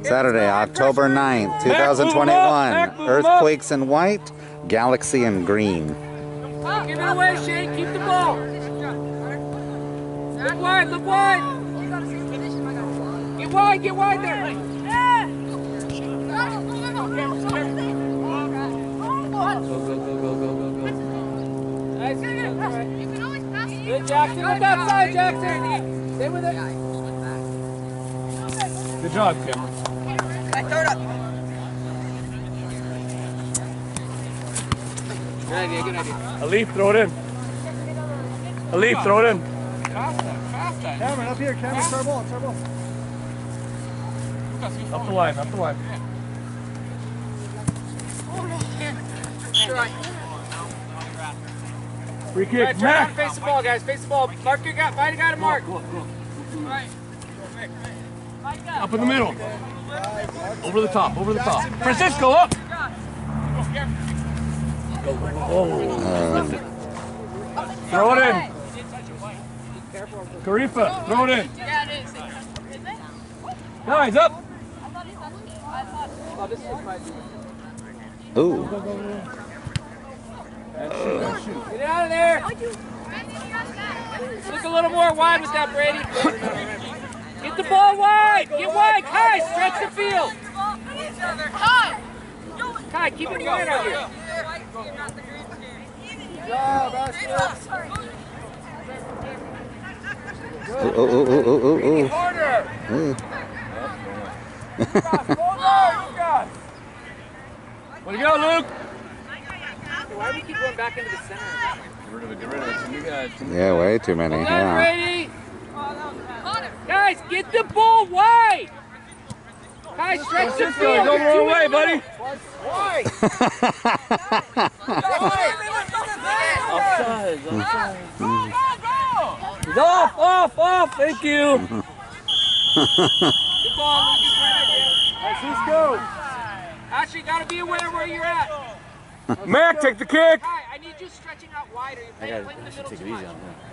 Saturday, October 9th, 2021. Earthquakes in white, Galaxy in green. Give it away, Shane. Keep the ball. Look wide, look wide. Get wide there. Go. Nice. Good, Jackson. Look outside, Jackson. Stay with it. Good job, Cameron. Throw it up. Good idea. Alif, throw it in. Alif, throw it in. Faster. Cameron, up here. Cameron, start ball. Up the line. Free kick, Right, turn around and face the ball, guys. Face the ball. Mark your guy. Find a guy to mark. Right. Up in the middle. Over the top. Francisco, up. Throw it in. Carifa, throw it in. Guys, up. Ooh. Get out of there. Look a little more wide with that, Brady. Get the ball wide. Get wide. Kai, stretch the field. Kai, keep it wide out here. Ooh. Harder. Way to go, Luke. Why do we keep going back into the center? Get rid of it. Too many guys. Yeah, way too many. Hold on, Yeah. Brady. Guys, get the ball wide. Kai, stretch the Francisco, field. don't roll away, buddy. Offside. He's off. Thank you. Good ball, Lucas. Francisco. Actually, you gotta be aware where you're at. Mac, take the kick. Kai, I need you stretching out wider. You're playing in the middle too much.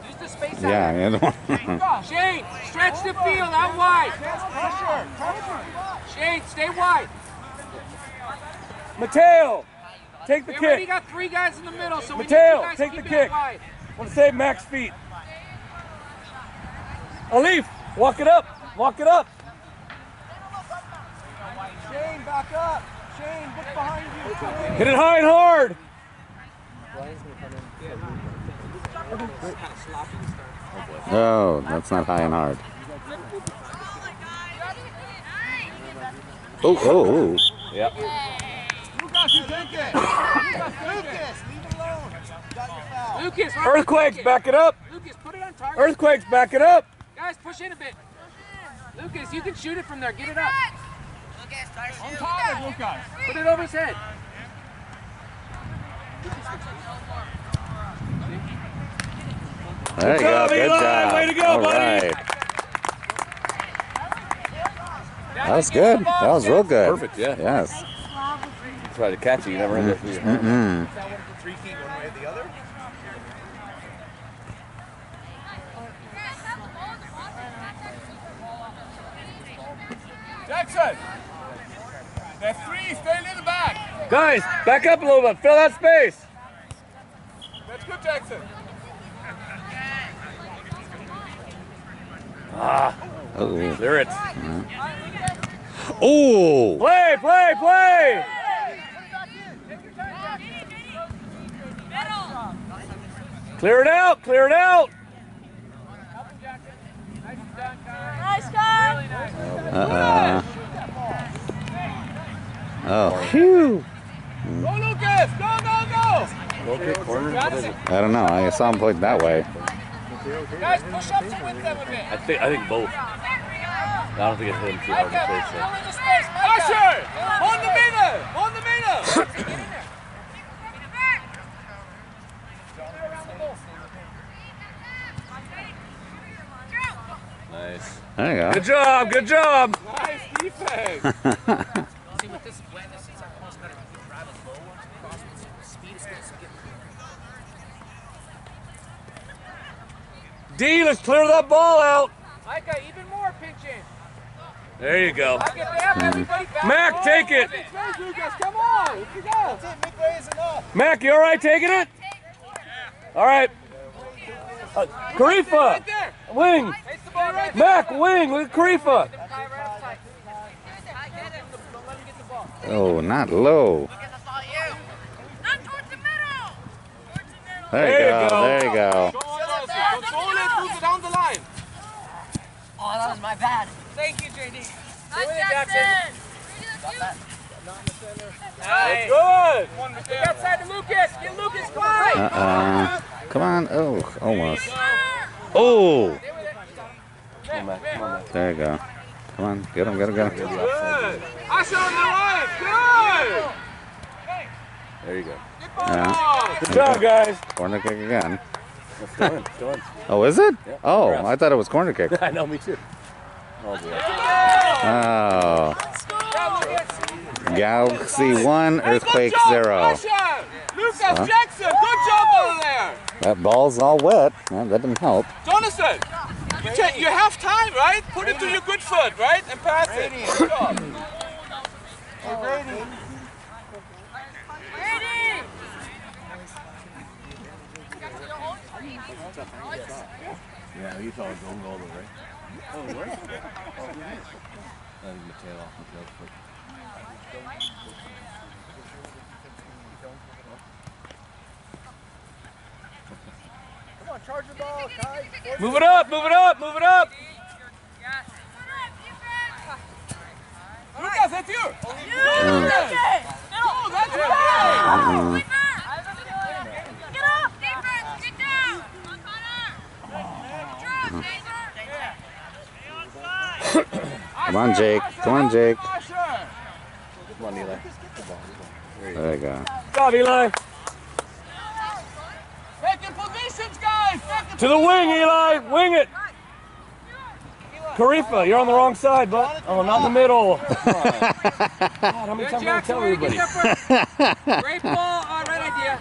Use the space out. Yeah. Shane, stretch the field out wide. Shane, stay wide. Mateo, take the We already kick. got 3 guys in the middle, so we need Mateo, 2 guys take the keeping it kick. wide. Want to save Mac's feet. Alif, walk it up. Shane, back up. Shane, look behind you. Hit it high and hard. Oh, that's not high and hard. Oh. Yep. Lucas, you take it. Lucas, leave it alone. Got your foul. Lucas, Earthquakes, back it up. Lucas, put it on target. Earthquakes, back it up. Guys, push in a bit. Lucas, you can shoot it from there. Get it up. On target, Lucas. Put it over his head. There you go. Good Eli. job. Way to go, All buddy. right. That was good. That was real good. Perfect, yeah. Yes. Try to catch it, you never had that for you. Three feet one way or the other. Jackson! That's 3, stay in the back. Guys, back up a little bit, fill that space. That's good, Jackson. Oh. There it. Oh. Play! Clear it out! Nice guy. Oh. Phew. Go, Lucas! Go! I don't know. I saw him point that way. Guys, push up to with them a bit. I think both. I don't think it's hit him too hard to Micah, face fill it. in the space. Micah. Usher! On the middle! Nice. There you go. Good job! Nice defense. See, with this wetness, it's almost better to drive it lower, crosswinds, speed is going to get. D, let's clear that ball out. Micah, even more pinch in. There you go. Back it, Bam, everybody back. Mac, take it. Space, Lucas, come on. Here we go. That's it. Midway is enough. Mac, you all right taking it? All right. Karifa, Right there. wing. Face the ball right there. Mac, wing with Karifa. Right up tight. Don't let him get the ball. Oh, not low. There you There you go. go. There you go. Control it, lose it down the line. Oh, that was my bad. Thank you, JD. Nice, Jackson. Jackson. Nice. Good. Look outside to Lucas. Get Lucas quiet. Come on. Oh, almost. Oh, there you go. Come on. Get him, get him, get him. Good. Usher on the line. Good. There you go. Yeah. Good job, guys. Corner kick again. Still in, still in. Oh, is it? Oh, I thought it was corner kick. I know, me too. Oh, boy. Oh. Galaxy 1, Earthquake 0. Lucas Jackson, good job over there. That ball's all wet. Well, that didn't help. Jonathan, you have time, right? Put it to your good foot, right? And pass it. Good job. Hey, Brady. Yeah, you saw it going all the way. Oh, where? I think Mateo off Mateo's foot. Come on, charge the ball, Kai. Move it up, move it up, move it up. Lucas, that's you. Lucas. Oh, that's right. Get up, defense. Get down. Come on, Jake. Come on, Jake. Come on, Eli. There you go. Good job, Eli. Taking positions, guys. To the wing, Eli. Wing it. Karifa, you're on the wrong side, but oh, not in the middle. God, how many times do I tell everybody? Great ball. Right idea.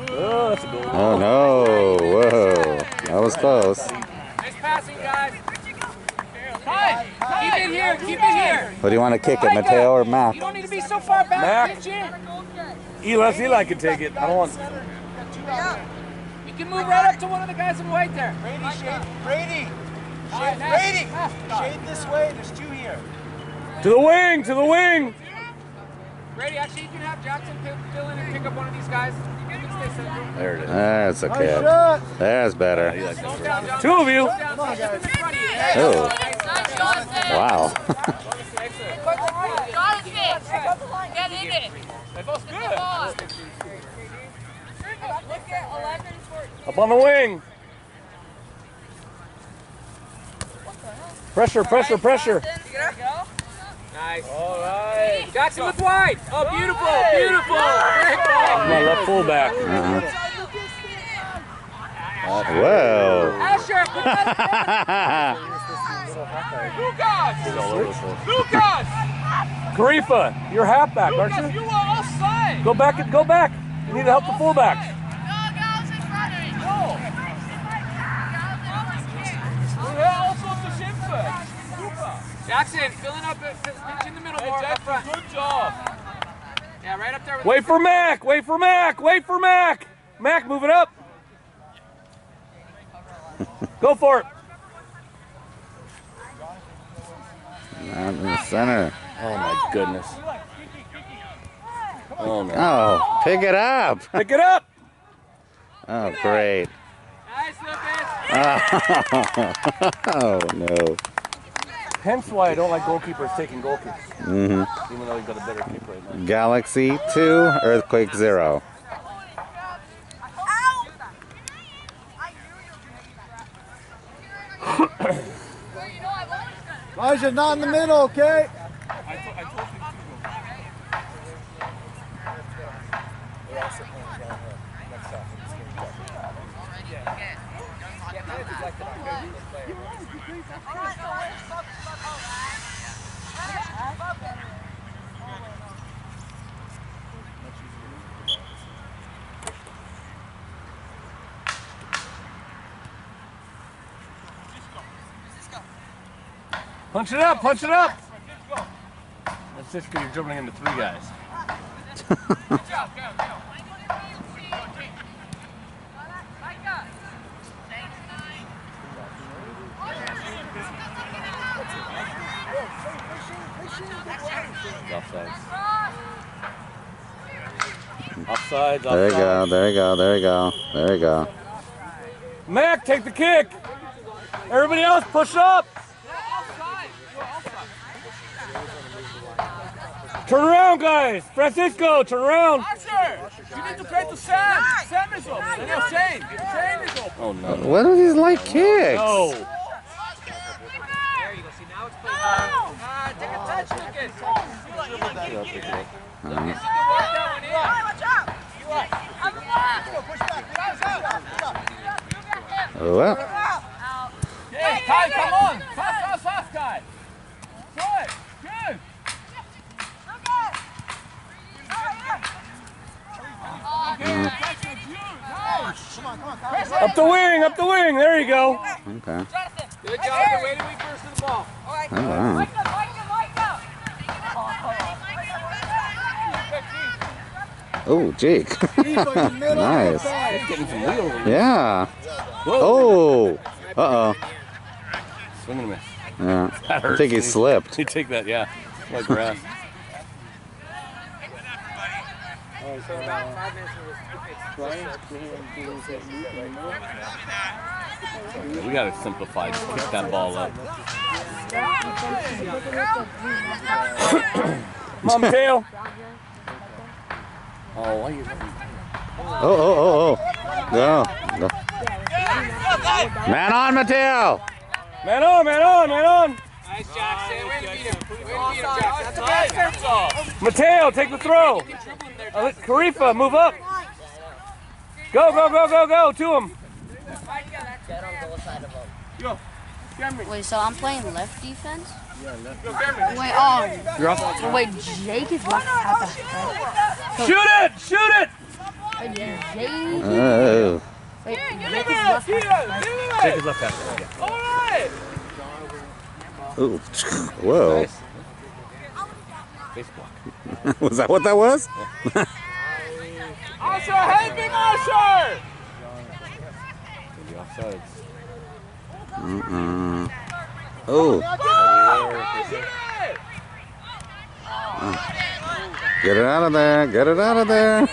Oh, that's a goal. Oh, no. Whoa. That was close. Nice passing, guys. Kai, keep it here. Keep it here. What do you want to kick it, Mateo or Mac? You don't need to be so far back. Mac. Pitch in. Eli can take it. I don't want. You can move right up to one of the guys in white there. Brady, shade. Brady. All right, nice. Brady. Shade this way. There's two here. To the wing, to the wing. Brady, actually, you can have Jackson fill in and pick up one of these guys. You can stay central. There it is. That's Nice okay. shot. That's better. Slow down, Johnson. Two of you. Slow down, Johnson. Just in front of you. Oh, Nice, Jonathan. wow. Jonathan. Get in it. That ball's good. Come on. Look at 11 for Up on the wing. Pressure, pressure, pressure. Nice. All right. Jackson with white. Oh, beautiful. Beautiful. Great ball. My left fullback. Whoa. Asher, put that Lucas. Lucas. Karifa, you're halfback, aren't Lucas, you? you are offside. Go back, go back. You need to help the fullbacks. Jackson, filling up, pitch in the middle more, up front. Good job. Yeah, right up there. With Wait for Mac, wait for Mac, wait for Mac. Mac, move it up. Go for it. Not in the center. Oh my goodness. Oh no. Oh, pick it up. Pick it up. Oh, great. Nice, Lucas. Oh, no. Hence why I don't like goalkeepers taking goal kicks. Mm-hmm. Even though he's got a better kick right now. Galaxy 2, Earthquake 0. Elijah, not in the middle, okay? Punch it up, punch it up. That's just because you're dribbling into 3 guys. Offsides. Offsides, offsides. There you go, there you go, there you go, there you go. Mac, take the kick. Everybody else, push up. Turn around, guys. Francisco, turn around. Archer, you need to play to Sam. Sam is up. No, Shane. Shane is up. Oh, no. What are these like kicks? No. There you go. See, now it's playing. Take a touch, Lucas. Well, Hey, Kai, come on. Fast, fast, Kai. Good. Good. Up the wing, up the wing. There you go. okay. Good job. Wait till we burst the ball. Oh, wow. Oh, Jake. Nice. Getting some wheels. Yeah. Oh. Uh-oh. Swing and a miss. Yeah. That I think he hurts. slipped. You take that, yeah. Like grass. We gotta simplify. Just kick that ball up. Come on, Mateo. Oh, why are you? Oh. Go. Go. Man on, Mateo. Man on, man on, man on. Nice, Jackson. Way to beat him. Way to beat him, Jackson. That's a Mateo, take the throw. Karifa, move up. Go, go, go, go, go to him. Get on the side of him. Yo, Cameron. Wait, so I'm playing left defense? Yo, Cameron. Wait, You're off. wait, Jake is left half. Shoot it! Shoot it! Jake, Oh. wait, Give Jake him is it. left Give half. him it. Take his left half. All right. Ooh. Whoa. Nice. Base block. Was that what that was? Usher, help him, Usher. Maybe offsides. Oh. Get it out of there. Get it out of there.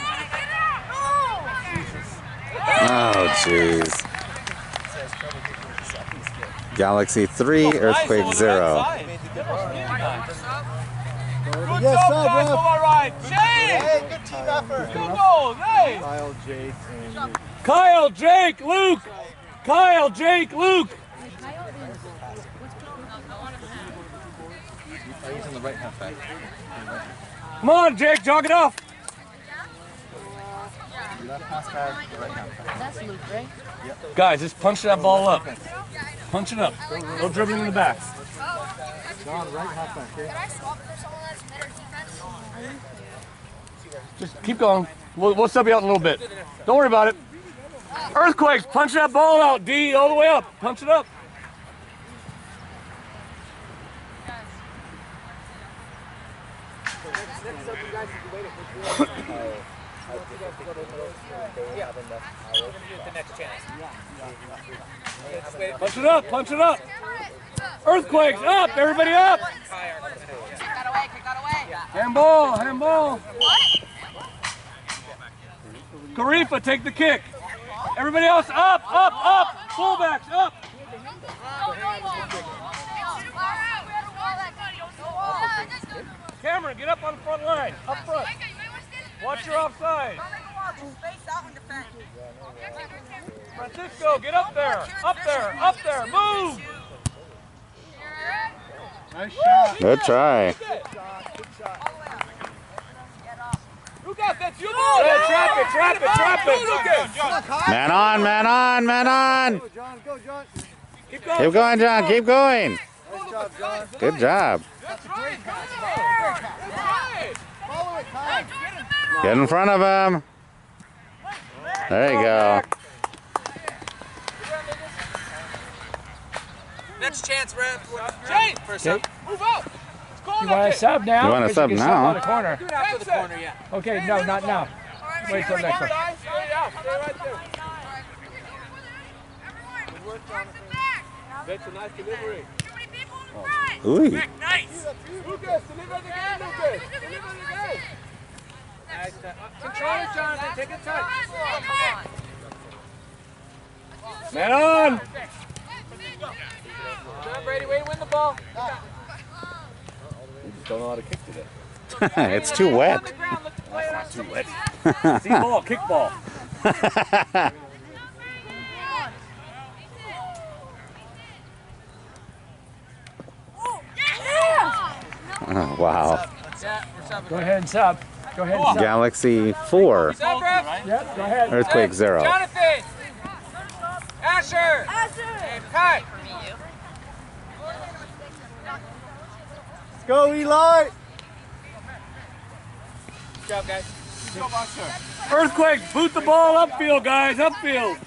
Oh, jeez. Galaxy 3, Earthquake 0. Good Yes, job, side, guys. ref. All right. Shane. Hey, good team effort. Good goal. Hey. Kyle, Jake, and Luke. Kyle, Jake, Luke. Kyle, Jake, Luke. Come on, Jake, jog it off. That's Luke, right? Guys, just punch that ball up. Punch it up. No dribbling in the back. John, right halfback. Okay? Can I swap if there's someone that's better defense? Just keep going. We'll sub you out in a little bit. Don't worry about it. Earthquakes, punch that ball out, D, all the way up. Punch it up. Punch it up, punch it up. Earthquakes, up, everybody up. Kick that away, kick that away. Handball, handball. Karifa, take the kick. Everybody else, up, up, up. Fullbacks, up. Cameron, get up on the front line, up front. Watch your offside. Francisco, get up there, up there, up there, move. Nice shot. Good try. Lucas, that's you, ball. Hey, trap it, trap it, trap it. Man on, man on, man on. Go, John. Go, John. Keep going. Keep going, John. Keep going. Nice job, John. Good job. That's right. That's right. Follow it, Kyle. Get in front of him. There you go. Next chance, Rev. Shane! First up. Move up! You want to sub now? You want to 'Cause sub can now? on the corner. Do it after the corner, yeah. Okay, no, not now. Wait till next one. Stay right there. That's a nice delivery. Ooh. Nice. Lucas, deliver the game, Lucas. Deliver the game. Control it, Jonathan. Take a touch. Man on. John Brady, way to win the ball. Don't know how to kick today. It's too wet. Too wet. See ball, kick ball. Oh, wow. Go ahead and sub. Go ahead and sub. Galaxy 4. Yep, go ahead. Earthquake 0. Jonathan! Asher! And Kai! Let's go, Eli. Good job, guys. Earthquake, boot the ball upfield, guys, upfield.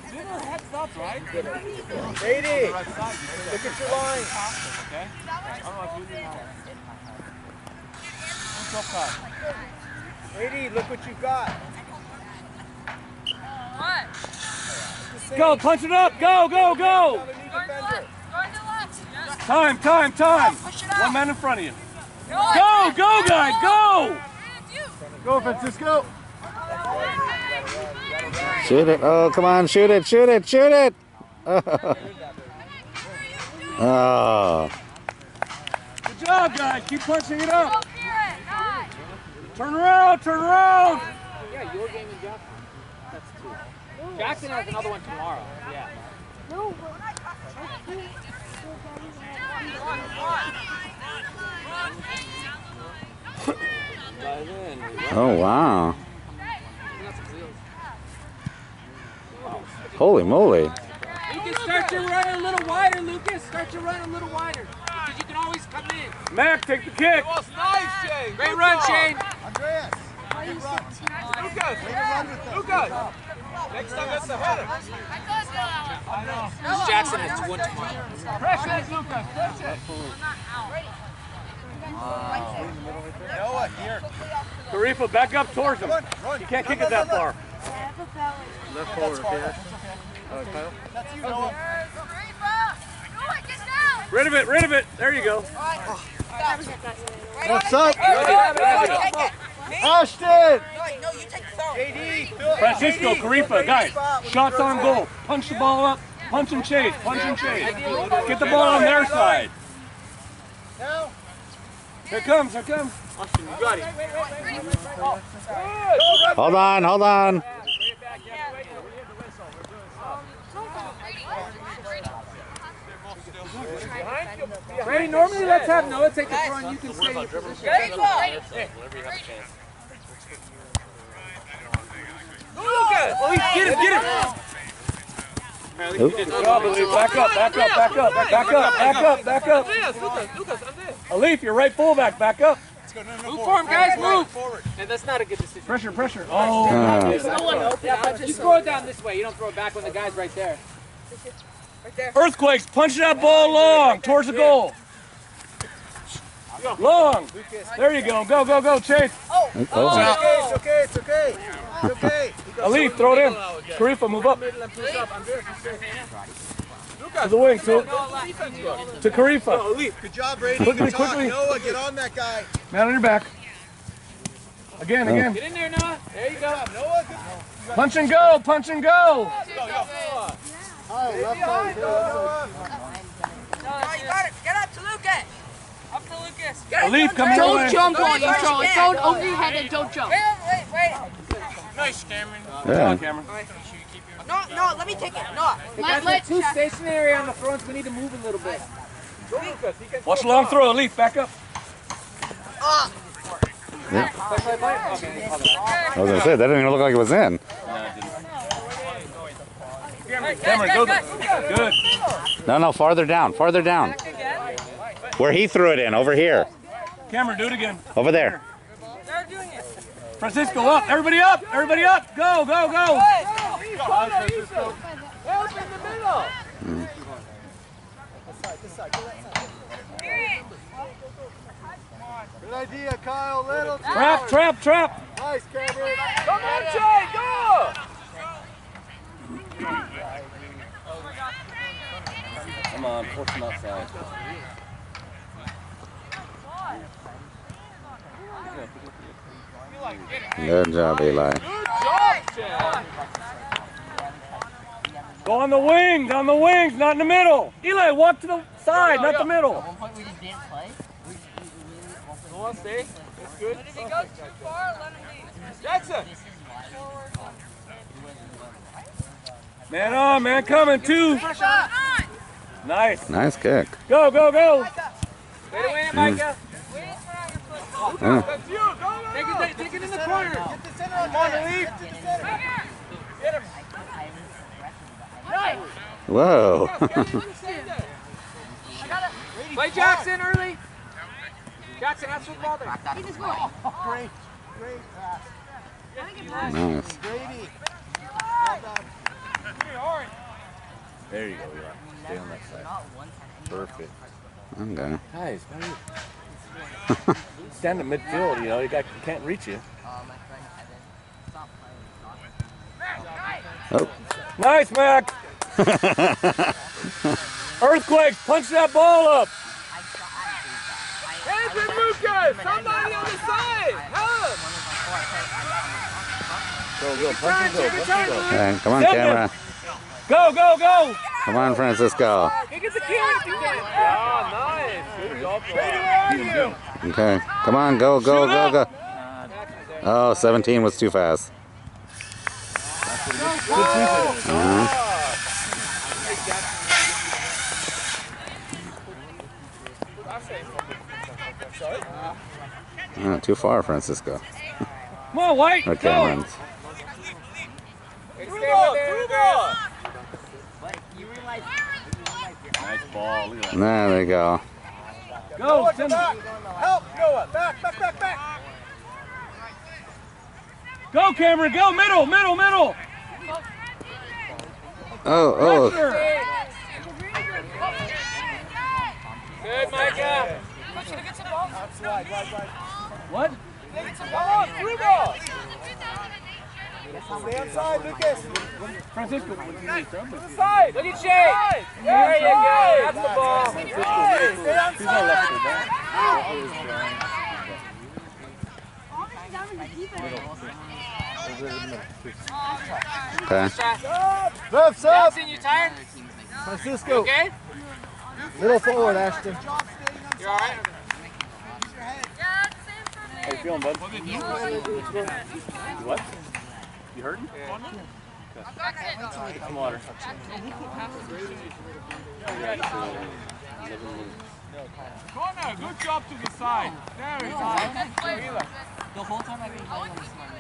Brady, look at your line. Brady, look what you've got. Go, punch it up, go, go, go. Time. One man in front of you. Go, go, guys, go. Go, Francisco. Shoot it. Oh, come on. Shoot it. Oh. Good job, guys, keep punching it up. Turn around. Yeah, your game and Jackson. That's 2. Jackson has another one tomorrow. Yeah. Oh, wow. Holy moly. Lucas, start your run a little wider, Lucas. Start your run a little wider. Because you can always come in. Mac, take the kick. That was nice, Shane. Great run, Shane. Andreas. Good run. Lucas, Way to run with them. Lucas. Next time that's the header. Jackson has 1 tomorrow. Pressure it, Lucas, press it. Noah, here. Tarifa, back up towards him. Run. You can't kick it that far. Left forward, okay. That's you, Noah. Rid of it. There you go. What's up? Ashton! No, you take the throw. JD, Francisco, Carifa, guys, shots on goal. Punch the ball up. Punch and chase. Get the ball on their side. Now. Here it comes. Hold on. Brady, normally let's have Noah take the throw and you can stay in your position. Oh, get him. Oop. Good job, Alif. Back up. Lucas, I'm there. Alif, you're right fullback. Back up. Move for him, guys, move! And that's not a good decision. Pressure. Oh. You throw it down this way. You don't throw it back when the guy's right there. Earthquakes, punch that ball long towards the goal. Long. There you go. Go, Chase. Oh. It's okay. Alif, throw it in. Carifa, move up. To the wing, to Carifa. Good job, Brady. Quickly. Noah, get on that guy. Man on your back. Again. Get in there, Noah. There you go. Noah, good. Punch and go. Left side. Noah. You got it. Get up to Lucas. Alif, come your way. Don't jump on you, Charlie. Don't over your head and don't jump. Wait. Nice, Cameron. Yeah. Cameron. No, let me take it. No. The guys are too stationary on the fronts. We need to move a little bit. Watch the long throw, Alif. Back up. I was going to say, that didn't even look like it was in. Cameron, go there. Good. No, farther down. Where he threw it in, over here. Cameron, do it again. Over there. Francisco, up. Everybody up. Go. Help in the middle. This side. Go that side. Good idea, Kyle. Little Trap, trap, trap. Nice, Cameron. Come on, Jay, go! Come on, force him outside. Good job, Eli. Good job, Chad. Go on the wings, not in the middle. Eli, walk to the side, not the middle. At one point we just didn't play. Go on, stay. That's good. If he goes too far, let him leave. Jackson. Man on, man coming, two. Nice. Nice kick. Go, go, go. Way to win it, Micah. Yeah. That's you, go, Take it in the corner. Get the center on Come on, Jack. Elite. Get the center. Get him. Whoa. Play Jackson early. Jackson, that's what ball there. Great. Great pass. Nice. Grady. There you go, Eli. Stay on that side. Perfect. Okay. Guys, why are you stand in midfield? You know, you can't reach you. Oh. Nice, Mac. Earthquakes, punch that ball up. Andrew Lucas, somebody on the side. Help. Go, punch and go. Okay, come on, camera. Go, go, go. Come on, Francisco. He gets a kill if you can. Ah, nice. Good job. Where are you? Okay, come on, go, go, go, go. Oh, 17 was too fast. Too far, Francisco. Come on, White. Or Go. Cameron's. Through ball. Nice ball. Look at that. There they go. Go, send Back. Help, Noah. Back. Go, Cameron. Go, middle. Oh. Pressure. Good, Micah. That's wide. What? Come on, through ball. Stay outside, Lucas. Francisco, to the side. Look at Jay. There you go. That's the ball. Stay He's not outside. left for that. Okay. Left up. Jackson, you tired? Francisco. Okay? Little forward, Ashton. You're all right? How you feeling, bud? What? You hurting? Some water. Corner, good job to the side. There we go. The whole time I've been playing on this one.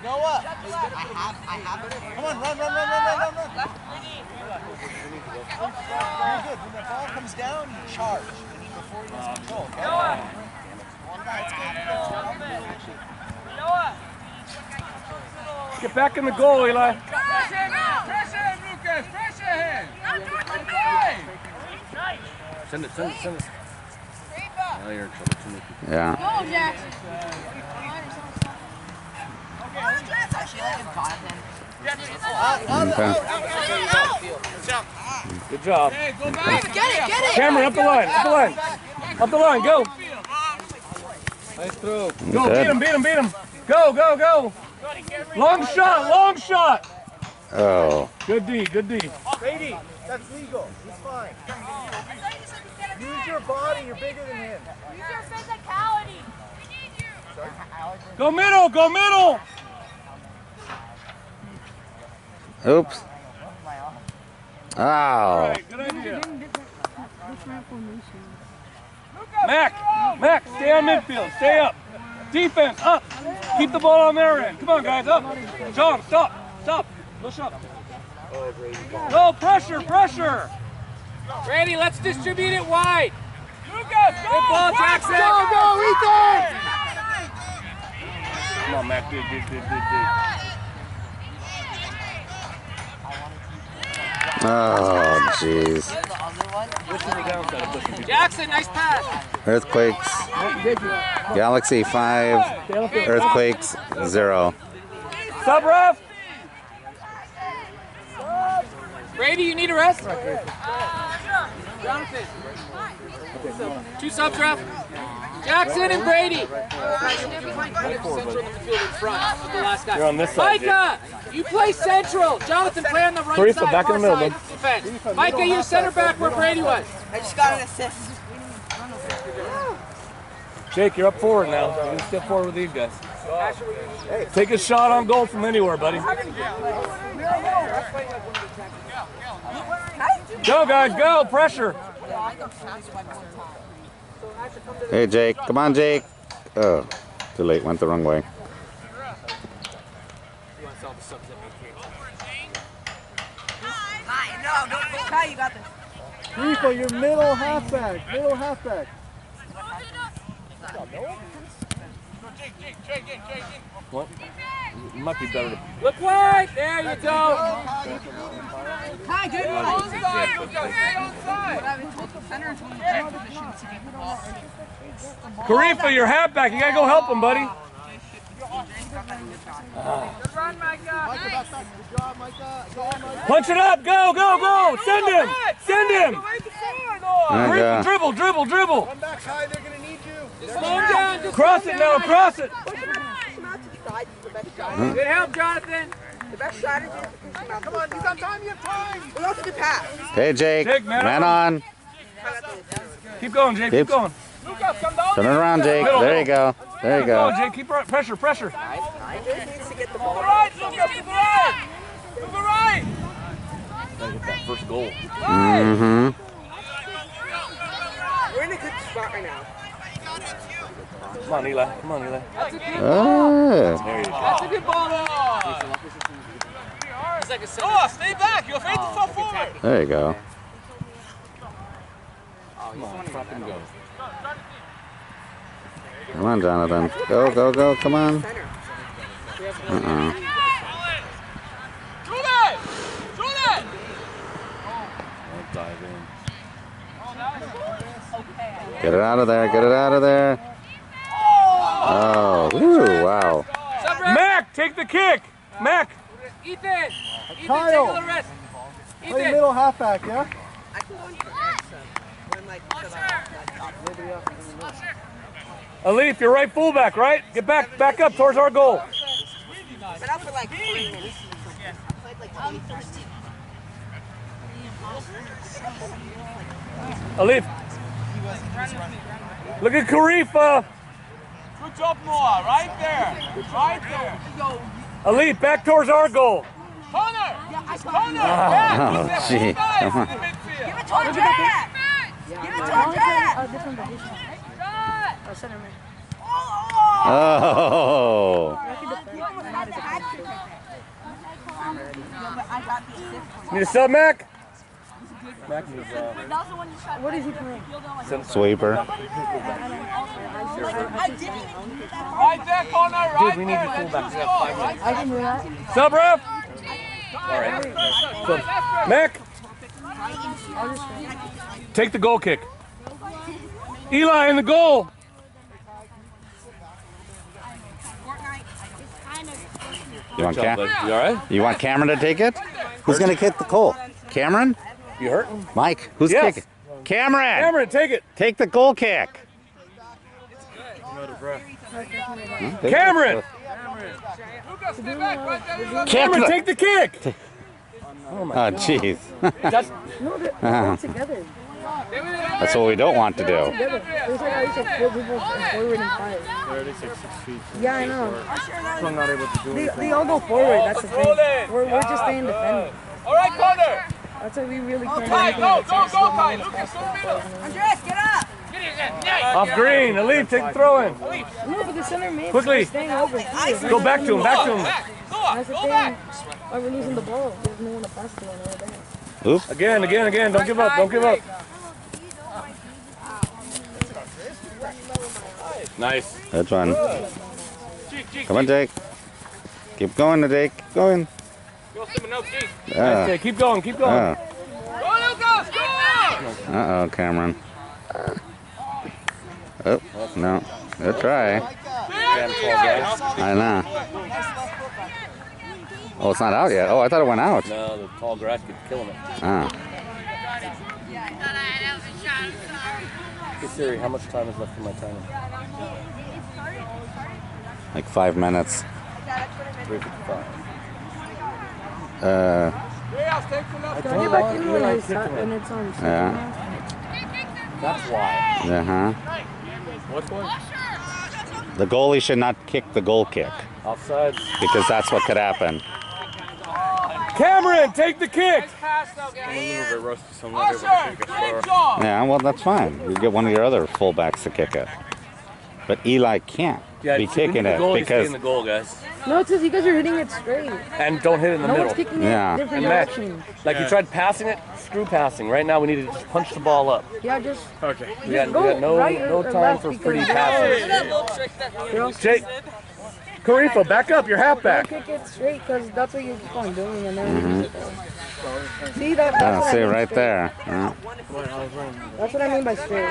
Noah. I have it. Come on, run. You're good. When the ball comes down, you charge. Before you lose control, okay? Get back in the goal, Eli. Pressure him, Lucas. Pressure him. Send it. Now you're in trouble. Too many people. Yeah. Go, Jackson. Actually, like if Jonathan. Okay. Good job. Get it. Cameron, up the line. Go. Go, beat him. Go. Long shot. Oh. Good D. Brady, that's legal. He's fine. Use your body. You're bigger than him. Use your physicality. Go middle. Oops. Ow. All right, good idea. Mac, stay on midfield. Stay up. Defense, up. Keep the ball on their end. Come on, guys, up. John, stop. Push up. Go, pressure. Randy, let's distribute it wide. Lucas, go. Good ball, Jackson. Go, Ethan! Come on, Mac, dig. Oh, jeez. the downside of pushing people. Jackson, nice pass. Earthquakes. Galaxy 5. Earthquakes 0. Sub ref. Brady, you need a rest? Jonathan. 2 subs, ref. Jackson and Brady. Central in the field in front of the last guy. You're on this side, Micah, you play central. Jonathan, play on the right Teresa, side. back in the middle, Far side defense. Micah, you're center back where Brady was. I just got an assist. Jake, you're up forward now. You can step forward with these guys. Take a shot on goal from anywhere, buddy. Go, guys, go. Pressure. Hey, Jake. Come on, Jake. Oh, too late. Went the wrong way. No, don't go. Kai, you got this. Rico, you're middle halfback. Middle halfback. What? It might be better to... Look wide. There you go. Kai, good one. Karifa, you're halfback. You gotta go help him, buddy. Good run, Micah. Punch it up. Go, go, go. Send him. Send him. And, Dribble, dribble, dribble. Come back high, they're going to need you. Slow him down. Just Cross it now. Cross it. good help, Jonathan. The best strategy is to push him out. Come on, he's on time, you have time. We also do pass. hey, Jake. Jake, man Man on. Keep going, Jake. Keep going. Turn it around, Jake. There you go. There you Keep going, go. Jake. Keep pressure, pressure. He needs to get the ball. First goal. Mm-hmm. We're in a good spot right now. Come on, Eli. Come on, Eli. That's a good ball. Oh. There you go. That's a good ball. It's like a center. Oh, stay back. You're afraid to fall forward. There you go. Come on, fucking go. Come on, Jonathan. Go, go, go. Come on. Center. Uh-uh. Shoot it. Shoot it. I'll dive in. Get it out of there. Get it out of there. Oh, woo, wow. Sub ref. Mac, take the kick. Mac. Ethan. Ethan, take a Kyle. little rest. Play Ethan. middle halfback, yeah? I can go into the next center. When, like, Alif, you're right fullback, right? Get back up towards our goal. Been out for like 3 minutes. I played like 2013. Alif. Look at Karifa. Good job, Noah. Right there. Right there. Alif, back towards our goal. Connor. Connor. Oh, gee. Come on. Give it to our Jack! Give it to our Jack! Oh. Need a sub, Mac? What is he playing? Sweeper. Right there, Connor. Right Dude, we need the there. fullback. We got 5 minutes. I can do that. Sub, ref? All right. So, Mac, take the goal kick. Eli in the goal. You want, You all right? you want Cameron to take it? Who's going to kick the goal? Cameron? You hurt? Mike, who's Yes. kicking? Cameron! Cameron, take it. Take the goal kick. Cameron! Cameron, the- take the kick. Oh, jeez. That's, No, they're all together. That's what we don't want to do. Together. There's like at least like 4 people forward and 5. Yeah, I know. I'm not able to do They all go forward. That's the thing. We're just staying defending. All right, Connor. That's why we really can't do Kai, anything. go, That's go, like go, slow Kai. moving Lucas, past go that. middle. Andres, get up! Off green. Alif, take the throw in. No, but the center man Quickly. is staying over. Too. Go back to him. Back to him. Back. Noah, That's the go thing. back. Why we're losing the ball. There's no one to pass to on our back. Oops. Again. Don't give up. Don't give up. Nice. That's one. Come on, Jake. Keep going, Jake. Keep going. Go, Simon, no, Keith. Okay, keep going. Keep going. Ah. Go, Lucas, go! Uh-oh, Cameron. Oh, no. Good try. Damn tall guy. I know. Oh, it's not out yet. Oh, I thought it went out. No, the tall grass could kill him. Ah. Hey Siri, how much time is left in my timer? Like 5 minutes. 3:55. Uh, Can I get back in when it's on? yeah. That's why. Uh-huh. What's one? The goalie should not kick the goal kick Outside. because that's what could happen. Cameron, take the kick. Yeah, well, that's fine. You get one of your other fullbacks to kick it. But Eli can't be kicking it because in the goal, guys. No, it's because you guys are hitting it straight. And don't hit it in the No middle. one's kicking Yeah. it different And Matt, directions. like you tried passing it, screw passing. Right now we need to just punch the ball up. Yeah, just We got go no right no or time left for because pretty they're passes. Jake, Karifa, back up. You're Don't halfback. kick it straight because that's what you keep on doing and then see that? That's yeah, what I see mean right straight. there. Yeah. That's what I mean by straight.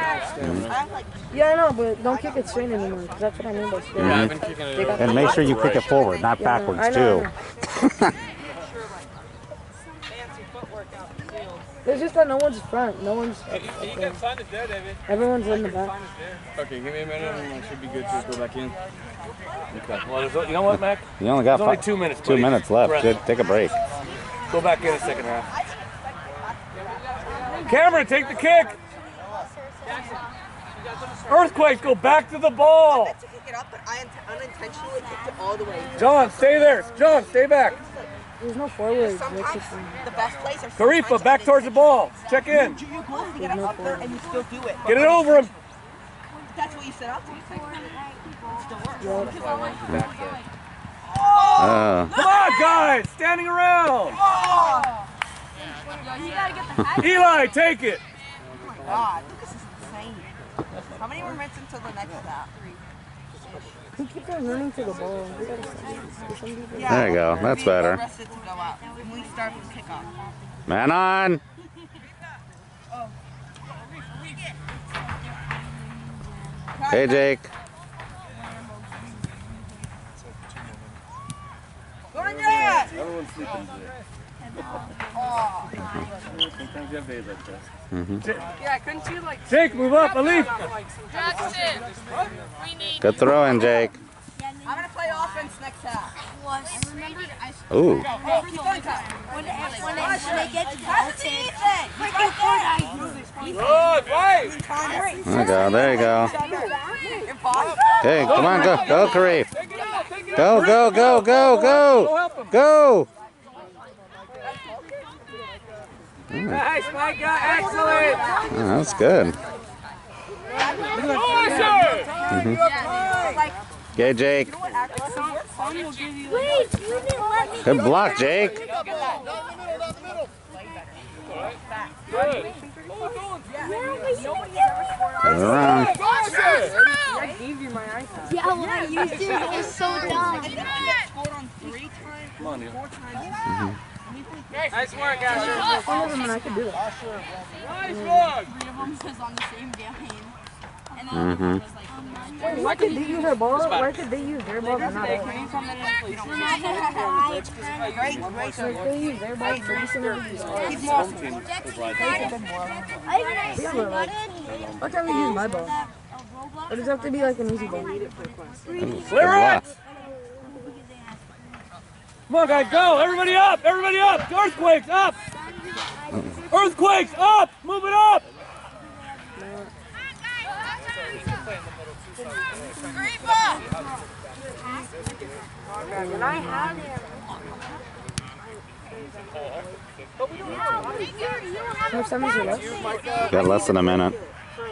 Yeah, I know, but don't kick it straight anymore because that's what I mean by straight. I've been kicking it. And make sure you kick it forward, not Yeah, backwards I know, too. It's just that no one's front. No one's. Everyone's in the back. Okay, give me a minute and I should be good to go back in. Okay. Well, you know what, Mac? You only got There's only 2 minutes. 2 buddy. minutes left. Rest. Good. Take a break. Go back in the second half. Cameron, take the kick. Earthquakes, go back to the ball. To pick it up, but I unintentionally kicked it all the way. John, stay there. John, stay back. There's no forwards. Sometimes the best plays are Karifa, sometimes back towards the ball. Check in. Your goal is to get it up there and you still do it. Get it over him. That's what you set out to. It still works. Oh. Come on, guys. Standing around. Eli, take it. God, this is insane. How many more minutes until the next lap? Who keeps on running to the ball? We gotta stop. Some people- There you go. That's better. Rested to go out. When we start from kickoff. Man on. Hey, Jake. Go to Jack! Everyone's sleeping today. Sometimes you have days like this. Yeah, couldn't you like Jake, move up. Alif. Jackson, we need Good throw in, Jake. I'm going to play offense next half. Ooh. Oh, keep on time. when they get Pass it to Ethan. Right Good, right. There you go. There you go. there. Impossible. Hey, come on, go. Go, Karif. Go, go, go, go, go. Go. nice, Micah, excellent. Oh, that's good. Okay, Jake. Good block, Jake. Turn around. I gave you my iPad. Yeah, when I used it, it was so dumb. Scored on 3 times, 4 times. Nice work, Asher. All of them, and I could do it. Nice work. 3 of them was on the same game. And Mm-hmm. was like, Why could they use our ball? Why could they use their ball and not us? Great, So if they use their ball, so we should never use ours. Keep more. Yeah, but like, why can't we use my ball? Or does it have to be like an easy ball? Good Clear block. it. Come on, guys, go. Everybody up. Everybody up. Earthquakes, up. Earthquakes, up. Move it up. Can I have it? How much time is it left? Got less than a minute.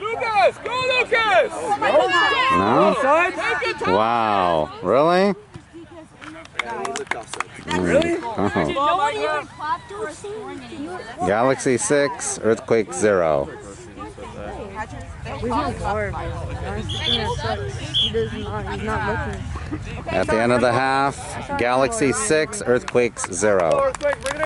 Lucas, go, Lucas. No? Side. Wow. Really? Really? Oh. Galaxy 6, Earthquake 0. He's not hard, bro. He does not. He's not looking. At the end of the half, Galaxy 6, Earthquakes 0. Earthquake, bring it